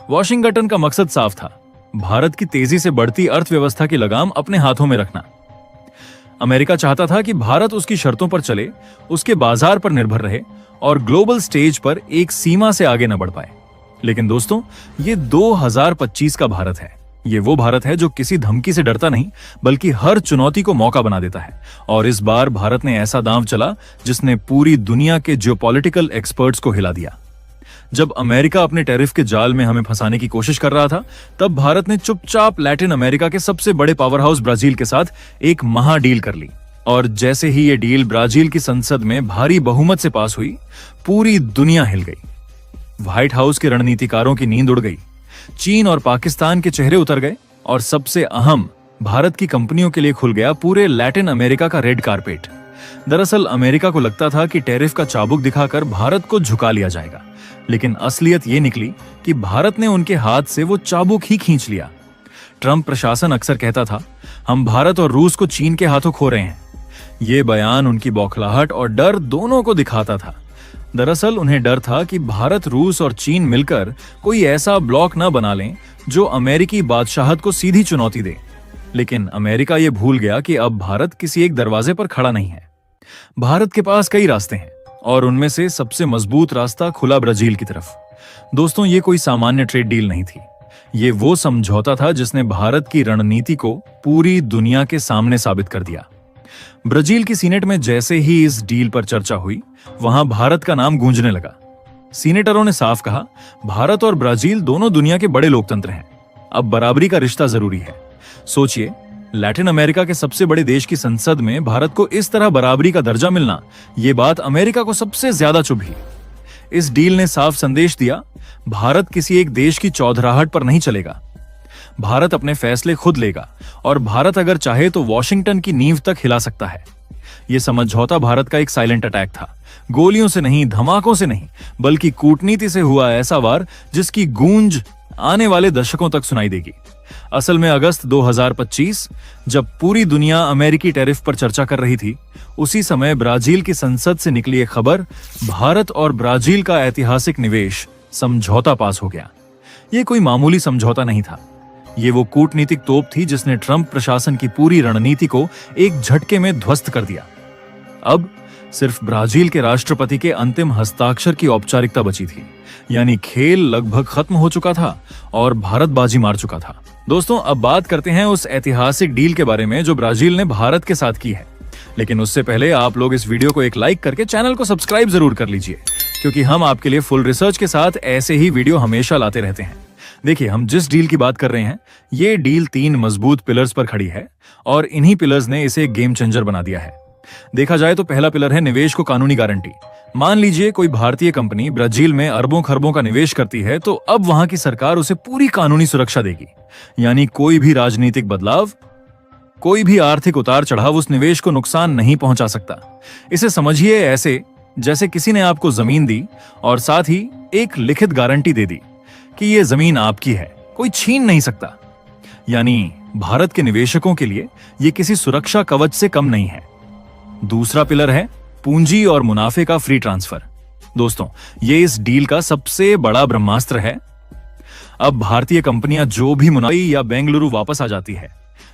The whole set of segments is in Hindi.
वॉशिंगटन का मकसद साफ था, भारत की तेजी से बढ़ती अर्थव्यवस्था की लगाम अपने हाथों में रखना। अमेरिका चाहता था कि भारत उसकी शर्तों पर चले, उसके बाजार पर निर्भर रहे और ग्लोबल स्टेज पर एक सीमा से आगे न बढ़ पाए। लेकिन दोस्तों, ये 2025 का भारत है। ये वो भारत है जो किसी धमकी से डरता नहीं, बल्कि हर चुनौती को मौका बना देता है। और इस बार भारत ने ऐसा दांव चला जिसने पूरी दुनिया के जियोपॉलिटिकल एक्सपर्ट्स को हिला दिया। जब अमेरिका अपने टैरिफ के जाल में हमें फंसाने की कोशिश कर रहा था, तब भारत ने चुपचाप लैटिन अमेरिका के सबसे बड़े पावर हाउस ब्राजील के साथ एक महा डील कर ली। और जैसे ही ये डील ब्राजील की संसद में भारी बहुमत से पास हुई, पूरी दुनिया हिल गई। व्हाइट हाउस के रणनीतिकारों की नींद उड़ गई, चीन और पाकिस्तान के चेहरे उतर गए और सबसे अहम, भारत की कंपनियों के लिए खुल गया पूरे लैटिन अमेरिका का रेड कारपेट। दरअसल अमेरिका को लगता था कि टैरिफ का चाबुक दिखाकर भारत को झुका लिया जाएगा, लेकिन असलियत ये निकली कि भारत ने उनके हाथ से वो चाबुक ही खींच लिया। ट्रंप प्रशासन अक्सर कहता था, हम भारत और रूस को चीन के हाथों खो रहे हैं। ये बयान उनकी बौखलाहट और डर दोनों को दिखाता था। दरअसल उन्हें डर था कि भारत, रूस और चीन मिलकर कोई ऐसा ब्लॉक न बना लें जो अमेरिकी बादशाहत को सीधी चुनौती दे। लेकिन अमेरिका ये भूल गया कि अब भारत किसी एक दरवाजे पर खड़ा नहीं है। भारत के पास कई रास्ते हैं और उनमें से सबसे मजबूत रास्ता खुला ब्राजील की तरफ। दोस्तों, ये कोई सामान्य ट्रेड डील नहीं थी। ये वो समझौता था जिसने भारत की रणनीति को पूरी दुनिया के सामने साबित कर दिया। ब्राजील की सीनेट में जैसे ही इस डील पर चर्चा हुई, वहां भारत का नाम गूंजने लगा। सीनेटरों ने साफ कहा, भारत और ब्राजील दोनों दुनिया के बड़े लोकतंत्र हैं। अब बराबरी का रिश्ता जरूरी है। सोचिए, लैटिन अमेरिका के सबसे बड़े देश की संसद में भारत को इस तरह बराबरी का दर्जा मिलना, यह बात अमेरिका को सबसे ज्यादा चुभी। इस डील ने साफ संदेश दिया, भारत किसी एक देश की चौधराहट पर नहीं चलेगा। भारत अपने फैसले खुद लेगा और भारत अगर चाहे तो वॉशिंगटन की नींव तक हिला सकता है। यह समझौता भारत का एक साइलेंट अटैक था। गोलियों से नहीं, धमाकों से नहीं, बल्कि कूटनीति से हुआ ऐसा वार जिसकी गूंज आने वाले दशकों तक सुनाई देगी। असल में अगस्त 2025, जब पूरी दुनिया अमेरिकी टैरिफ पर चर्चा कर रही थी, उसी समय ब्राजील की संसद से निकली एक खबर, भारत और ब्राजील का ऐतिहासिक निवेश समझौता पास हो गया। यह कोई मामूली समझौता नहीं था। ये वो कूटनीतिक तोप थी जिसने ट्रंप प्रशासन की पूरी रणनीति को एक झटके में ध्वस्त कर दिया। अब सिर्फ ब्राजील के राष्ट्रपति के अंतिम हस्ताक्षर की औपचारिकता बची थी, यानी खेल लगभग खत्म हो चुका था और भारत बाजी मार चुका था। दोस्तों, अब बात करते हैं उस ऐतिहासिक डील के बारे में जो ब्राजील ने भारत के साथ की है। लेकिन उससे पहले आप लोग इस वीडियो को एक लाइक करके चैनल को सब्सक्राइब जरूर कर लीजिए, क्योंकि हम आपके लिए फुल रिसर्च के साथ ऐसे ही वीडियो हमेशा लाते रहते हैं। देखिए, हम जिस डील की बात कर रहे हैं, ये डील 3 मजबूत पिलर्स पर खड़ी है और इन्हीं पिलर्स ने इसे गेम चेंजर बना दिया है। देखा जाए तो पहला पिलर है निवेश को कानूनी गारंटी। मान लीजिए कोई भारतीय कंपनी ब्राजील में अरबों खरबों का निवेश करती है, तो अब वहां की सरकार उसे पूरी कानूनी सुरक्षा देगी। यानी कोई भी राजनीतिक बदलाव, कोई भी आर्थिक उतार चढ़ाव उस निवेश को नुकसान नहीं पहुंचा सकता। इसे समझिए ऐसे जैसे किसी ने आपको जमीन दी और साथ ही एक लिखित गारंटी दे दी कि यह जमीन आपकी है, कोई छीन नहीं सकता। यानी भारत के निवेशकों के लिए यह किसी सुरक्षा कवच से कम नहीं है। दूसरा पिलर है पूंजी और मुनाफे का फ्री ट्रांसफर। दोस्तों, यह इस डील का सबसे बड़ा ब्रह्मास्त्र है। अब भारतीय कंपनियां जो भी मुंबई या बेंगलुरु वापस आ जाती है,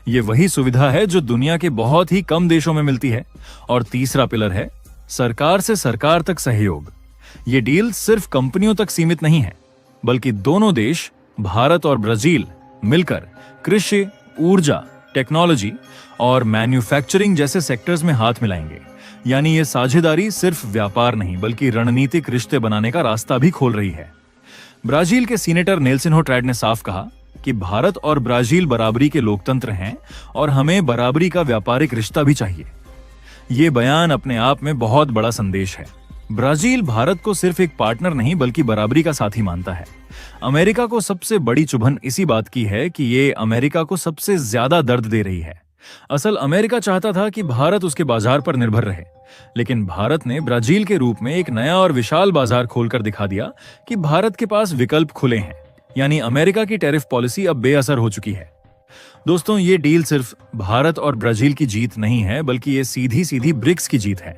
यह वही सुविधा है जो दुनिया के बहुत ही कम देशों में मिलती है। और तीसरा पिलर है सरकार से सरकार तक सहयोग। यह डील सिर्फ कंपनियों तक सीमित नहीं है, बल्कि दोनों देश, भारत और ब्राजील, मिलकर कृषि, ऊर्जा, टेक्नोलॉजी और मैन्युफैक्चरिंग जैसे सेक्टर्स में हाथ मिलाएंगे। यानी ये साझेदारी सिर्फ व्यापार नहीं, बल्कि रणनीतिक रिश्ते बनाने का रास्ता भी खोल रही है। ब्राजील के सीनेटर नेल्सिन्हो ट्रैड ने साफ कहा कि भारत और ब्राजील बराबरी के लोकतंत्र हैं और हमें बराबरी का व्यापारिक रिश्ता भी चाहिए। ये बयान अपने आप में बहुत बड़ा संदेश है। ब्राजील भारत को सिर्फ एक पार्टनर नहीं, बल्कि बराबरी का साथी मानता है। अमेरिका को सबसे बड़ी चुभन इसी बात की है कि ये अमेरिका को सबसे ज्यादा दर्द दे रही है। असल अमेरिका चाहता था कि भारत उसके बाजार पर निर्भर रहे, लेकिन भारत ने ब्राजील के रूप में एक नया और विशाल बाजार खोलकर दिखा दिया कि भारत के पास विकल्प खुले हैं। यानी अमेरिका की टैरिफ पॉलिसी अब बेअसर हो चुकी है। दोस्तों, ये डील सिर्फ भारत और ब्राजील की जीत नहीं है, बल्कि ये सीधी सीधी ब्रिक्स की जीत है।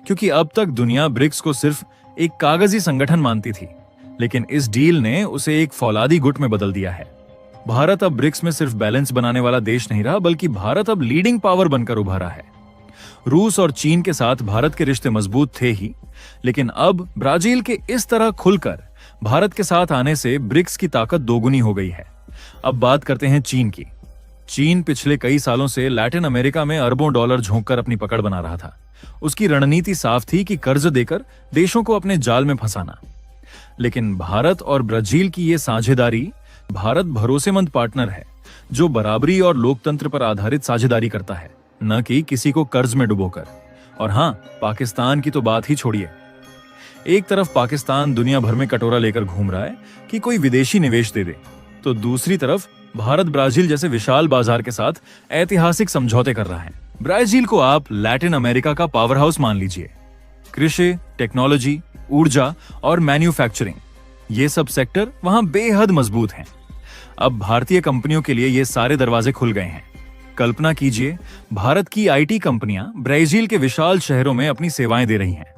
क्योंकि अब तक दुनिया ब्रिक्स को सिर्फ एक कागजी संगठन मानती थी, लेकिन इस डील ने उसे एक फौलादी गुट में बदल दिया है। भारत अब ब्रिक्स में सिर्फ बैलेंस बनाने वाला देश नहीं रहा, बल्कि भारत अब लीडिंग पावर बनकर उभरा है। रूस और चीन के साथ भारत के रिश्ते मजबूत थे ही, लेकिन अब ब्राजील के इस तरह खुलकर भारत के साथ आने से ब्रिक्स की ताकत दोगुनी हो गई है। अब बात करते हैं चीन की। चीन पिछले कई सालों से लैटिन अमेरिका में अरबों डॉलर झोंककर अपनी पकड़ बना रहा था। उसकी रणनीति साफ थी कि कर्ज देकर देशों को अपने जाल में फंसाना। लेकिन भारत और ब्राजील की ये साझेदारी, भारत भरोसेमंद पार्टनर है जो बराबरी और लोकतंत्र पर आधारित साझेदारी करता है, न कि किसी को कर्ज में डुबोकर। और हां, पाकिस्तान की तो बात ही छोड़िए। एक तरफ पाकिस्तान दुनिया भर में कटोरा लेकर घूम रहा है कि कोई विदेशी निवेश दे दे, तो दूसरी तरफ भारत ब्राजील जैसे विशाल बाजार के साथ ऐतिहासिक समझौते कर रहा है। ब्राजील को आप लैटिन अमेरिका का पावर हाउस मान लीजिए। कृषि, टेक्नोलॉजी, ऊर्जा और मैन्युफैक्चरिंग, ये सब सेक्टर वहां बेहद मजबूत हैं। अब भारतीय कंपनियों के लिए ये सारे दरवाजे खुल गए हैं। कल्पना कीजिए, भारत की आईटी कंपनियां ब्राजील के विशाल शहरों में अपनी सेवाएं दे रही हैं।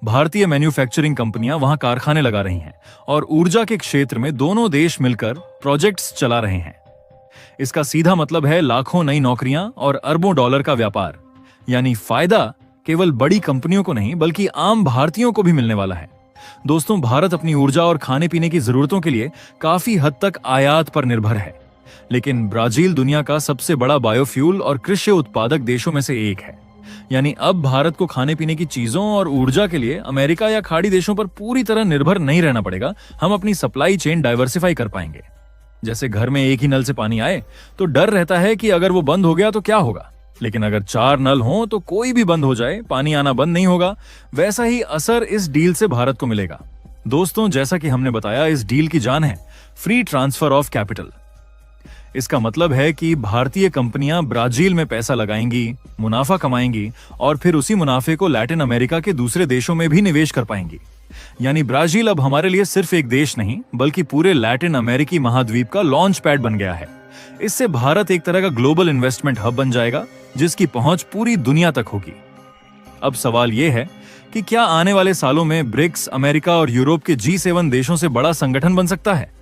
भारतीय मैन्युफैक्चरिंग कंपनियां वहां कारखाने लगा रही हैं और ऊर्जा के क्षेत्र में दोनों देश मिलकर प्रोजेक्ट्स चला रहे हैं। इसका सीधा मतलब है लाखों नई नौकरियां और अरबों डॉलर का व्यापार। यानी फायदा केवल बड़ी कंपनियों को नहीं, बल्कि आम भारतीयों को भी मिलने वाला है। दोस्तों, भारत अपनी ऊर्जा और खाने पीने की जरूरतों के लिए काफी हद तक आयात पर निर्भर है, लेकिन ब्राजील दुनिया का सबसे बड़ा बायोफ्यूल और कृषि उत्पादक देशों में से एक है। यानी अब भारत को खाने पीने की चीजों और ऊर्जा के लिए अमेरिका या खाड़ी देशों पर पूरी तरह निर्भर नहीं रहना पड़ेगा। हम अपनी सप्लाई चेन डाइवर्सिफाई कर पाएंगे। जैसे घर में एक ही नल से पानी आए तो डर रहता है कि अगर वो बंद हो गया तो क्या होगा, लेकिन अगर 4 नल हों तो कोई भी बंद हो जाए, पानी आना बंद नहीं होगा। वैसा ही असर इस डील से भारत को मिलेगा। दोस्तों, जैसा कि हमने बताया, इस डील की जान है फ्री ट्रांसफर ऑफ कैपिटल। इसका मतलब है कि भारतीय कंपनियां ब्राजील में पैसा लगाएंगी, मुनाफा कमाएंगी और फिर उसी मुनाफे को लैटिन अमेरिका के दूसरे देशों में भी निवेश कर पाएंगी। यानी ब्राजील अब हमारे लिए सिर्फ एक देश नहीं, बल्कि पूरे लैटिन अमेरिकी महाद्वीप का लॉन्च पैड बन गया है। इससे भारत एक तरह का ग्लोबल इन्वेस्टमेंट हब बन जाएगा, जिसकी पहुंच पूरी दुनिया तक होगी। अब सवाल यह है कि क्या आने वाले सालों में ब्रिक्स अमेरिका और यूरोप के G7 देशों से बड़ा संगठन बन सकता है?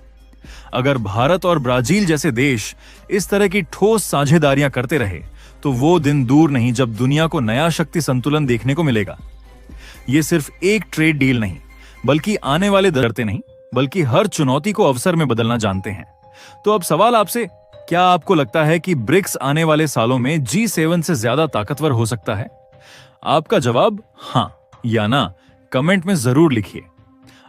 अगर भारत और ब्राजील जैसे देश इस तरह की ठोस साझेदारियां करते रहे तो वो दिन दूर नहीं जब दुनिया को नया शक्ति संतुलन देखने को मिलेगा। ये सिर्फ एक ट्रेड डील नहीं, बल्कि आने वाले डरते नहीं, बल्कि हर चुनौती को अवसर में बदलना जानते हैं। तो अब सवाल आपसे, क्या आपको लगता है कि ब्रिक्स आने वाले सालों में G7 से ज्यादा ताकतवर हो सकता है? आपका जवाब हां या ना कमेंट में जरूर लिखिए।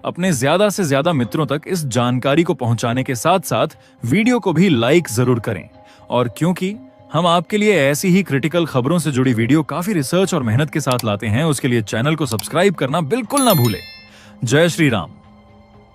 अपने ज्यादा से ज्यादा मित्रों तक इस जानकारी को पहुंचाने के साथ साथ वीडियो को भी लाइक जरूर करें। और क्योंकि हम आपके लिए ऐसी ही क्रिटिकल खबरों से जुड़ी वीडियो काफी रिसर्च और मेहनत के साथ लाते हैं, उसके लिए चैनल को सब्सक्राइब करना बिल्कुल ना भूलें। जय श्री राम।